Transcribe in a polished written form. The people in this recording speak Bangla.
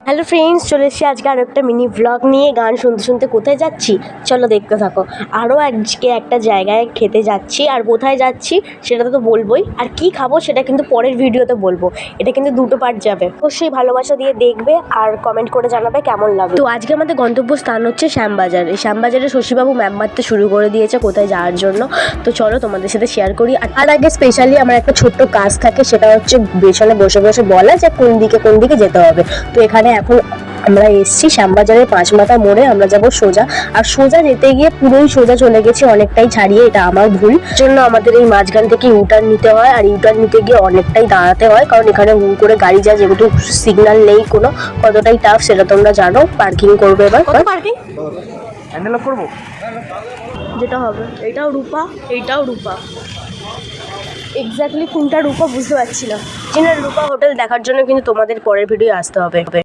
হ্যালো ফ্রেন্ডস, চলে এসেছি আজকে আরও একটা মিনি ভ্লগ নিয়ে। গান শুনতে শুনতে কোথায় যাচ্ছি চলো দেখতে থাকো। আরও আজকে একটা জায়গায় খেতে যাচ্ছি, আর কোথায় যাচ্ছি সেটা তো বলবোই, আর কি খাবো সেটা কিন্তু পরের ভিডিওতে বলবো। এটা কিন্তু দুটো পার্ট যাবে, অবশ্যই ভালোবাসা দিয়ে দেখবে আর কমেন্ট করে জানাবে কেমন লাগবে। তো আজকে আমাদের গন্তব্যস্থান হচ্ছে শ্যামবাজার। এই শ্যামবাজারে শশীবাবু ম্যাম মারতে শুরু করে দিয়েছে কোথায় যাওয়ার জন্য। তো চলো তোমাদের সাথে শেয়ার করি। আর আগে স্পেশালি আমার একটা ছোট্ট কাজ থাকে, সেটা হচ্ছে পেছনে বসে বসে বলা যে কোন দিকে যেতে হবে। তো এখানে এখন আমরা এসছি শ্যামবাজারের 5 মাথা মোড়ে, আমরা যাব সোজা। আর সোজা যেতে গিয়ে পুরোই সোজা চলে গেছি, অনেকটাই ছাড়িয়ে। এটা আমার ভুল জন্য আমাদের এই মাঝখান থেকে ইউটার্ন নিতে হয়, আর ইউটার্ন নিতে গিয়ে অনেকটাই দাঁড়াতে হয়, কারণ এখানে হুড় করে গাড়ি যায়, যেহেতু সিগন্যাল নেই কোনো। কতটাই টাফ সেটা তোমরা জানো। পার্কিং করবে এবার। পার্কিং হ্যান্ডেল অফ করবো, যেটা হবে। এইটাও রূপা, এইটাও রূপা। এক্স্যাক্টলি কোনটা রূপা বুঝতে পারছি না। রূপা হোটেল দেখার জন্য কিন্তু তোমাদের পরের ভিডিও আসতে হবে।